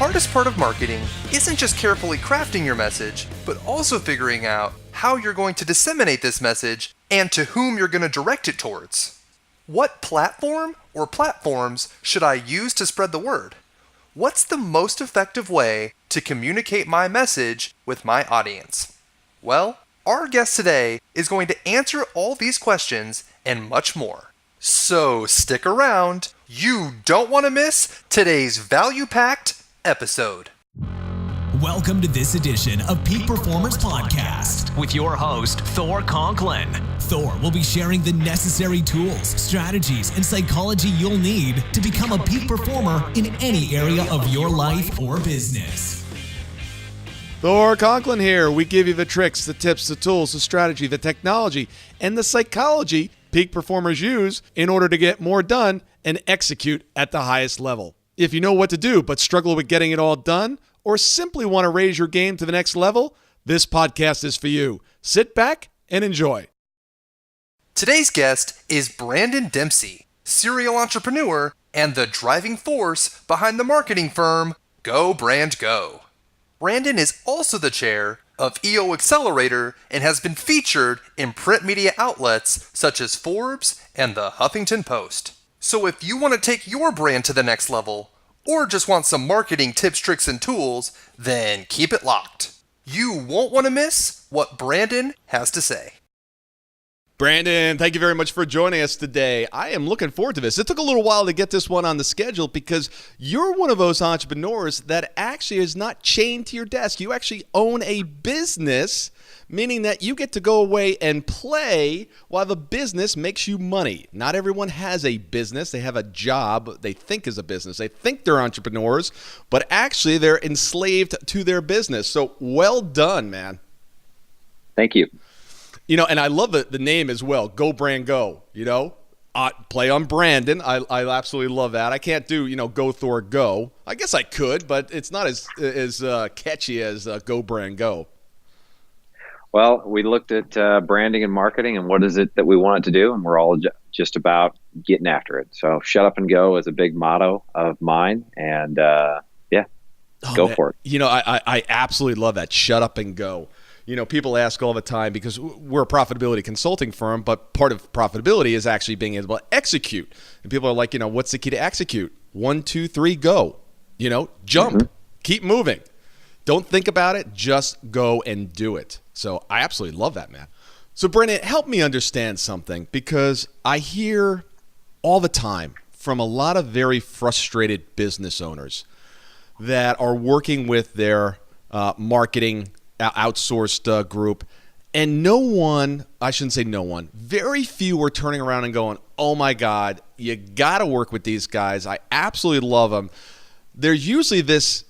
hardest part of marketing isn't just carefully crafting your message, but also figuring out how you're going to disseminate this message and to whom you're going to direct it towards. What platform or platforms should I use to spread the word? What's the most effective way to communicate my message with my audience? Well, our guest today is going to answer all these questions and much more. So stick around. You don't want to miss today's value-packed episode. Welcome to this edition of Peak Performers Podcast with your host, Thor Conklin. Thor will be sharing the necessary tools, strategies, and psychology you'll need to become a peak performer in any area of your life or business. Thor Conklin here. We give you the tricks, the tips, the tools, the strategy, the technology, and the psychology peak performers use in order to get more done and execute at the highest level. If you know what to do but struggle with getting it all done, or simply want to raise your game to the next level, this podcast is for you. Sit back and enjoy. Today's guest is Brandon Dempsey, serial entrepreneur and the driving force behind the marketing firm Go Brand Go. Brandon is also the chair of EO Accelerator and has been featured in print media outlets such as Forbes and the Huffington Post. So if you want to take your brand to the next level, or just want some marketing tips, tricks, and tools, then keep it locked. You won't want to miss what Brandon has to say. Brandon, thank you very much for joining us today. I am looking forward to this. It took a little while to get this one on the schedule because you're one of those entrepreneurs that actually is not chained to your desk. You actually own a business, meaning that you get to go away and play while the business makes you money. Not everyone has a business. They have a job they think is a business. They think they're entrepreneurs, but actually they're enslaved to their business. So well done, man. Thank you. You know, and I love the name as well, Go Brand Go, you know, play on Brandon. I absolutely love that. I can't do, Go Thor Go. I guess I could, but it's not as catchy as Go Brand Go. Well, we looked at branding and marketing and what is it that we want it to do, and we're all just about getting after it. So shut up and go is a big motto of mine, and go for it. You know, I absolutely love that, shut up and go. You know, people ask all the time because we're a profitability consulting firm, but part of profitability is actually being able to execute. And people are like, what's the key to execute? 1, 2, 3, go. Jump, keep moving. Don't think about it, just go and do it. So I absolutely love that, man. So Brandon, help me understand something, because I hear all the time from a lot of very frustrated business owners that are working with their marketing outsourced group, and very few are turning around and going, oh my God, you got to work with these guys. I absolutely love them. There's usually this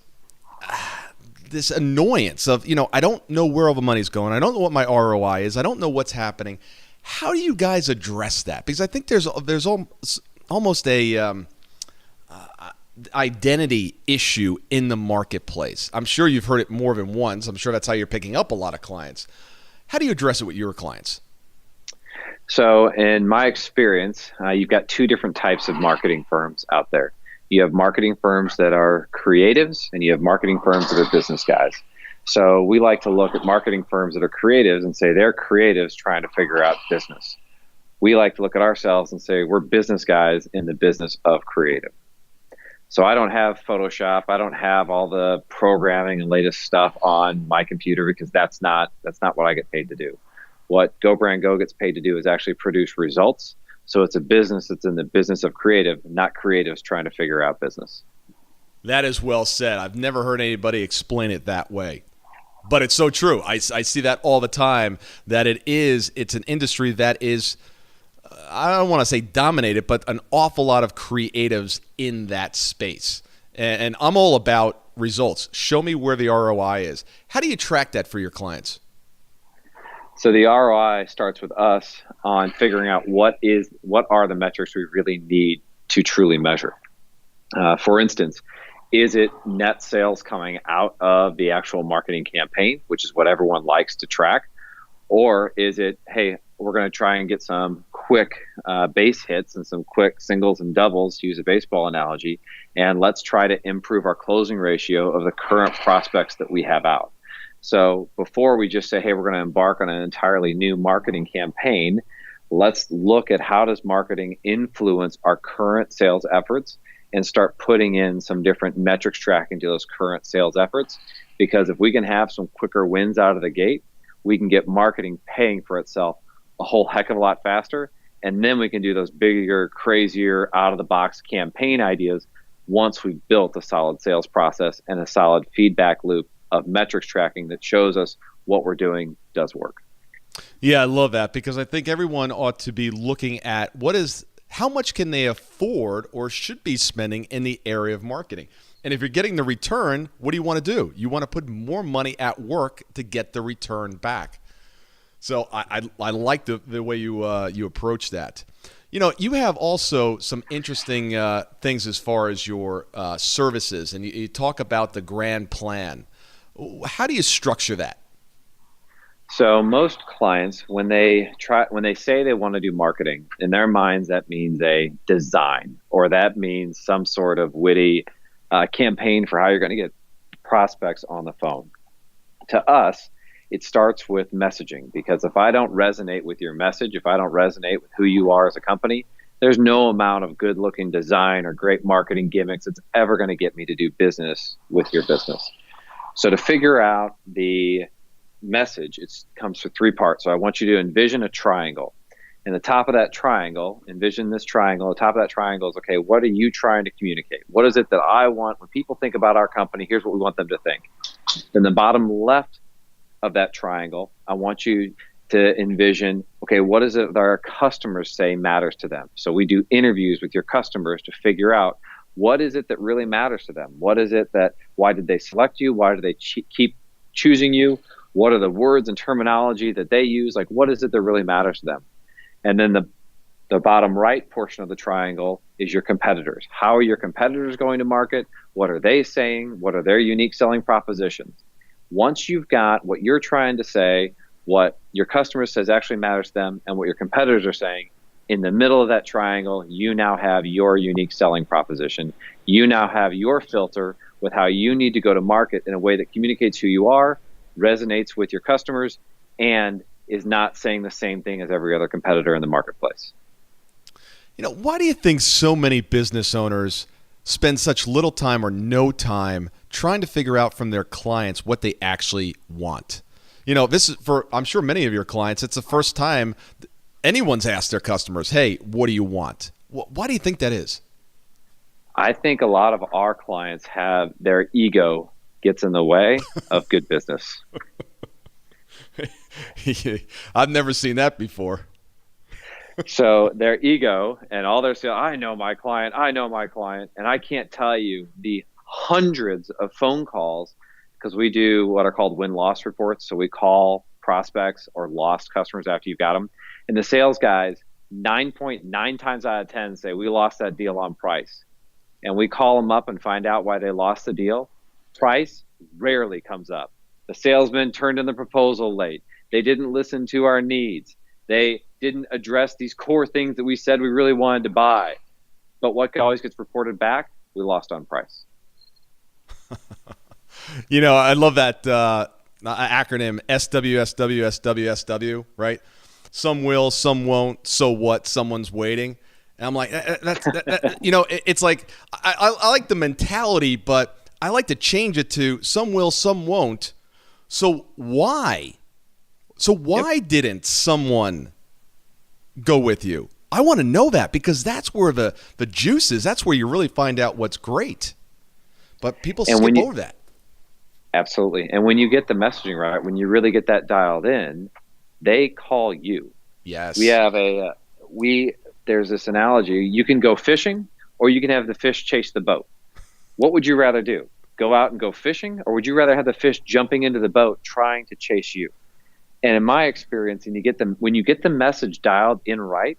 annoyance of, I don't know where all the money's going. I don't know what my ROI is. I don't know what's happening. How do you guys address that? Because I think there's almost a identity issue in the marketplace. I'm sure you've heard it more than once. I'm sure that's how you're picking up a lot of clients. How do you address it with your clients? So in my experience, you've got two different types of marketing firms out there. You have marketing firms that are creatives, and you have marketing firms that are business guys. So we like to look at marketing firms that are creatives and say they're creatives trying to figure out business. We like to look at ourselves and say we're business guys in the business of creative. So I don't have Photoshop. I don't have all the programming and latest stuff on my computer, because that's not what I get paid to do. What Go Brand Go gets paid to do is actually produce results. So it's a business that's in the business of creative, not creatives trying to figure out business. That is well said. I've never heard anybody explain it that way. But it's so true. I see that all the time, that it's an industry that is, I don't want to say dominated, but an awful lot of creatives in that space. And I'm all about results. Show me where the ROI is. How do you track that for your clients? So the ROI starts with us on figuring out what are the metrics we really need to truly measure. For instance, is it net sales coming out of the actual marketing campaign, which is what everyone likes to track? Or is it, hey, we're going to try and get some quick base hits and some quick singles and doubles, to use a baseball analogy, and let's try to improve our closing ratio of the current prospects that we have out. So before we just say, hey, we're going to embark on an entirely new marketing campaign, let's look at how does marketing influence our current sales efforts and start putting in some different metrics tracking to those current sales efforts. Because if we can have some quicker wins out of the gate, we can get marketing paying for itself a whole heck of a lot faster. And then we can do those bigger, crazier, out-of-the-box campaign ideas once we've built a solid sales process and a solid feedback loop of metrics tracking that shows us what we're doing does work. Yeah, I love that, because I think everyone ought to be looking at how much can they afford or should be spending in the area of marketing. And if you're getting the return, what do you want to do? You want to put more money at work to get the return back. So I like the way you approach that. You have also some interesting things as far as your services, and you talk about the grand plan. How do you structure that? So most clients, when they say they want to do marketing, in their minds that means a design, or that means some sort of witty campaign for how you're going to get prospects on the phone. To us, it starts with messaging, because if I don't resonate with your message, if I don't resonate with who you are as a company, there's no amount of good-looking design or great marketing gimmicks that's ever going to get me to do business with your business. So to figure out the message, it comes to three parts. So I want you to envision a triangle. And the top of that triangle, envision this triangle. The top of that triangle is, okay, what are you trying to communicate? What is it that I want? When people think about our company, here's what we want them to think. Then the bottom left of that triangle, I want you to envision, okay, what is it that our customers say matters to them? So we do interviews with your customers to figure out what is it that really matters to them? What is it why did they select you? Why do they keep choosing you? What are the words and terminology that they use? Like, what is it that really matters to them? And then the bottom right portion of the triangle is your competitors. How are your competitors going to market? What are they saying? What are their unique selling propositions? Once you've got what you're trying to say, what your customer says actually matters to them, and what your competitors are saying, in the middle of that triangle, you now have your unique selling proposition. You now have your filter with how you need to go to market in a way that communicates who you are, resonates with your customers, and is not saying the same thing as every other competitor in the marketplace. Why do you think so many business owners spend such little time or no time trying to figure out from their clients what they actually want? This is I'm sure many of your clients, it's the first time anyone's asked their customers, hey, what do you want? Why do you think that is? I think a lot of our clients have their ego gets in the way of good business. I've never seen that before. So their ego and all their sales, I know my client. And I can't tell you the hundreds of phone calls, because we do what are called win-loss reports. So we call prospects or lost customers after you've got them. And the sales guys, 9.9 times out of 10 say, we lost that deal on price. And we call them up and find out why they lost the deal. Price rarely comes up. The salesman turned in the proposal late. They didn't listen to our needs. They didn't address these core things that we said we really wanted to buy. But what always gets reported back? We lost on price. I love that acronym SWSWSWSW, right? Some will, some won't. So what? Someone's waiting. And I'm like, it's like, I like the mentality, but I like to change it to some will, some won't. So why? Didn't someone go with you? I want to know that, because that's where the juice is. That's where you really find out what's great. But people skip over that. Absolutely. And when you get the messaging right, when you really get that dialed in, they call you. Yes. We have there's this analogy. You can go fishing, or you can have the fish chase the boat. What would you rather do? Go out and go fishing, or would you rather have the fish jumping into the boat trying to chase you? And in my experience, when you get the message dialed in right,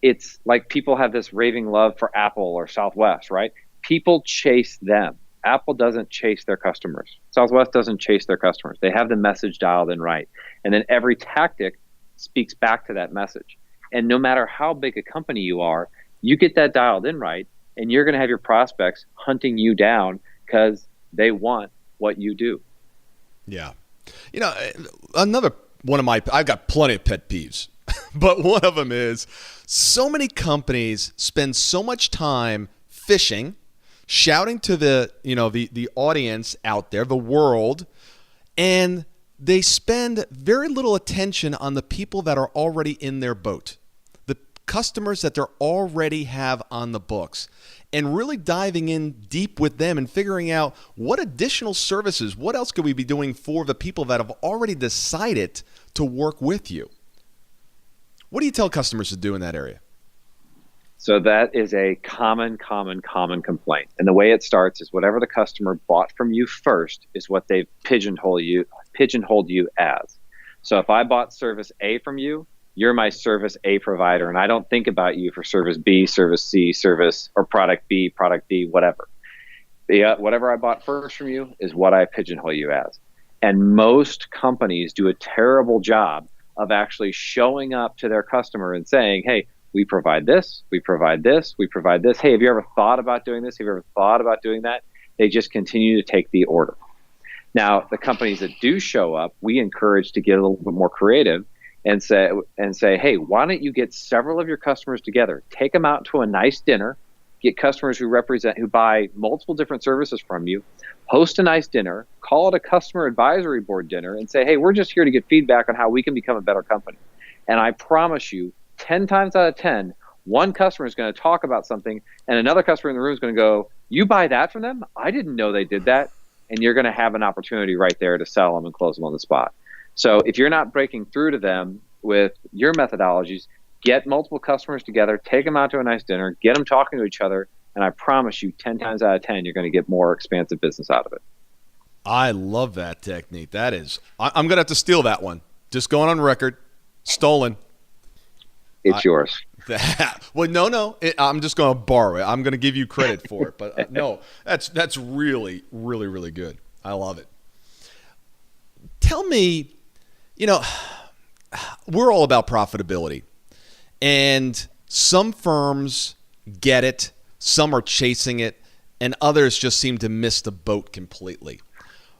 it's like people have this raving love for Apple or Southwest, right? People chase them. Apple doesn't chase their customers. Southwest doesn't chase their customers. They have the message dialed in right. And then every tactic speaks back to that message. And no matter how big a company you are, you get that dialed in right, and you're going to have your prospects hunting you down because they want what you do. Yeah. You know, another one of I've got plenty of pet peeves, but one of them is so many companies spend so much time fishing, shouting to the audience out there, the world, and they spend very little attention on the people that are already in their boat, the customers that they already have on the books, and really diving in deep with them and figuring out what additional services, what else could we be doing for the people that have already decided to work with you. What do you tell customers to do in that area? So that is a common complaint. And the way it starts is whatever the customer bought from you first is what they've pigeonholed you as. So if I bought service A from you, you're my service A provider, and I don't think about you for service B, service C, service or product B, whatever. Whatever I bought first from you is what I pigeonhole you as. And most companies do a terrible job of actually showing up to their customer and saying, hey, we provide this, we provide this, we provide this. Hey, have you ever thought about doing this? Have you ever thought about doing that? They just continue to take the order. Now, the companies that do show up, we encourage to get a little bit more creative and say, hey, why don't you get several of your customers together, take them out to a nice dinner, get customers who buy multiple different services from you, host a nice dinner, call it a customer advisory board dinner, and say, hey, we're just here to get feedback on how we can become a better company. And I promise you, 10 times out of 10, one customer is going to talk about something, and another customer in the room is going to go, you buy that from them? I didn't know they did that. And you're going to have an opportunity right there to sell them and close them on the spot. So if you're not breaking through to them with your methodologies, get multiple customers together, take them out to a nice dinner, get them talking to each other, and I promise you 10 times out of 10, you're going to get more expansive business out of it. I love that technique. That is, I'm going to have to steal that one. Just going on record. Stolen. It's yours. Well, no. I'm just going to borrow it. I'm going to give you credit for it. But no, that's really, really, really good. I love it. Tell me, we're all about profitability. And some firms get it, some are chasing it, and others just seem to miss the boat completely.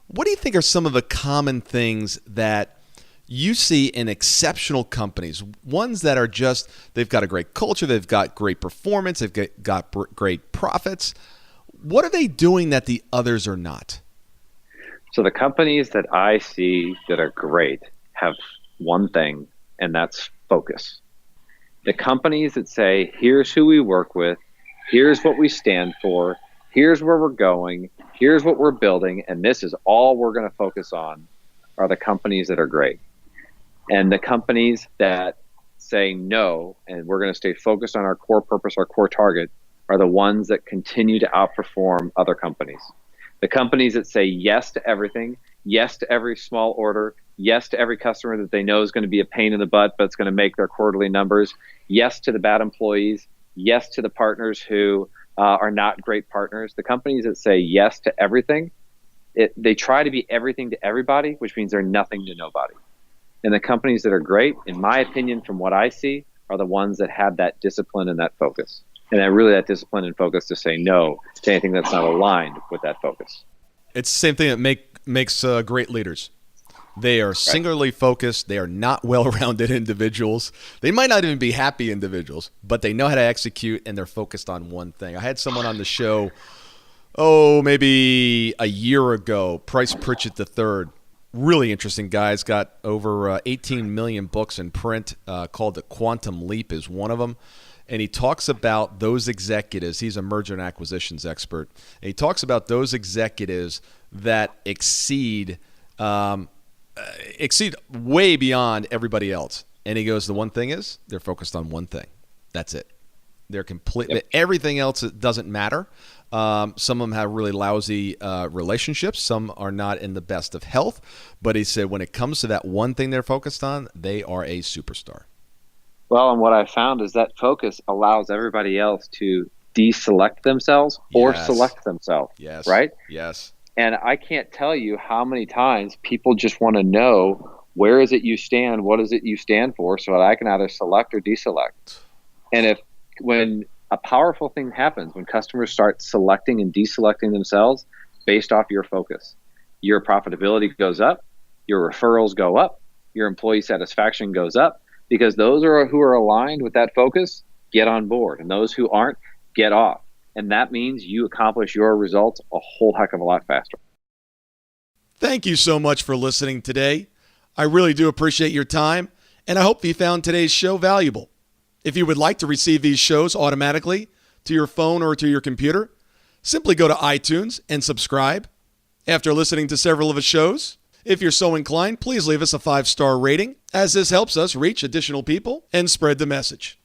What do you think are some of the common things that you see in exceptional companies, ones that are just, they've got a great culture, they've got great performance, they've got great profits. What are they doing that the others are not? So the companies that I see that are great have one thing, and that's focus. The companies that say, here's who we work with, here's what we stand for, here's where we're going, here's what we're building, and this is all we're going to focus on, are the companies that are great. And the companies that say no, and we're going to stay focused on our core purpose, our core target, are the ones that continue to outperform other companies. The companies that say yes to everything, yes to every small order, yes to every customer that they know is going to be a pain in the butt, but it's going to make their quarterly numbers, yes to the bad employees, yes to the partners who are not great partners. The companies that say yes to everything, they try to be everything to everybody, which means they're nothing to nobody. And the companies that are great, in my opinion, from what I see, are the ones that have that discipline and that focus. And that discipline and focus to say no to anything that's not aligned with that focus. It's the same thing that makes great leaders. They are singularly focused. They are not well-rounded individuals. They might not even be happy individuals, but they know how to execute, and they're focused on one thing. I had someone on the show, maybe a year ago, Price Pritchett III. Really interesting guy. He's got over 18 million books in print, called The Quantum Leap is one of them. And he talks about those executives. He's a merger and acquisitions expert. And he talks about those executives that exceed way beyond everybody else. And he goes, the one thing is they're focused on one thing. That's it. They're completely everything else doesn't matter. Some of them have really lousy relationships. Some are not in the best of health. But he said when it comes to that one thing they're focused on, they are a superstar. Well, and what I found is that focus allows everybody else to deselect themselves or select themselves. Yes. Right? Yes. And I can't tell you how many times people just want to know Where is it you stand? What is it you stand for? So that I can either select or deselect. And when a powerful thing happens, when customers start selecting and deselecting themselves based off your focus, your profitability goes up, your referrals go up, your employee satisfaction goes up, because those who are aligned with that focus get on board, and those who aren't get off. And that means you accomplish your results a whole heck of a lot faster. Thank you so much for listening today. I really do appreciate your time, and I hope you found today's show valuable. If you would like to receive these shows automatically to your phone or to your computer, simply go to iTunes and subscribe. After listening to several of the shows, if you're so inclined, please leave us a 5-star rating, as this helps us reach additional people and spread the message.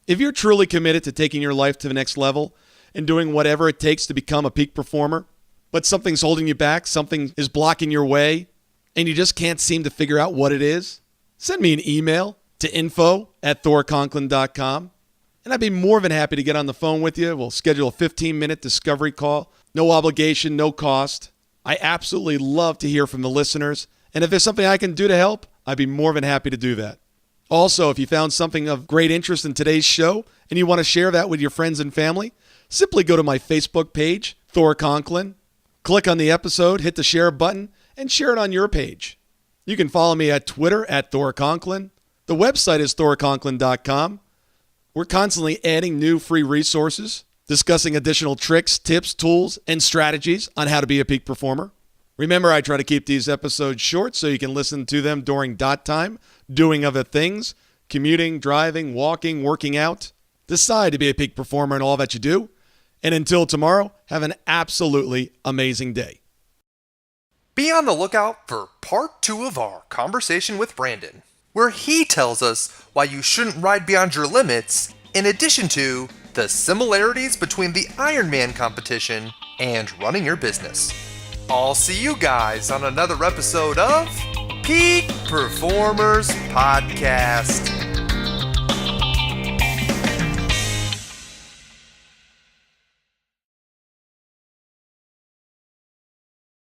If you're truly committed to taking your life to the next level and doing whatever it takes to become a peak performer, but something's holding you back, something is blocking your way, and you just can't seem to figure out what it is, send me an email to info@thorconklin.com, and I'd be more than happy to get on the phone with you. We'll schedule a 15-minute discovery call. No obligation, no cost. I absolutely love to hear from the listeners, and if there's something I can do to help, I'd be more than happy to do that. Also, if you found something of great interest in today's show and you want to share that with your friends and family, simply go to my Facebook page, Thor Conklin, click on the episode, hit the share button, and share it on your page. You can follow me at Twitter at Thor Conklin. The website is thorconklin.com. We're constantly adding new free resources, discussing additional tricks, tips, tools, and strategies on how to be a peak performer. Remember, I try to keep these episodes short so you can listen to them during dot time, doing other things, commuting, driving, walking, working out. Decide to be a peak performer in all that you do. And until tomorrow, have an absolutely amazing day. Be on the lookout for part 2 of our conversation with Brandon, where he tells us why you shouldn't ride beyond your limits, in addition to the similarities between the Ironman competition and running your business. I'll see you guys on another episode of Peak Performers Podcast.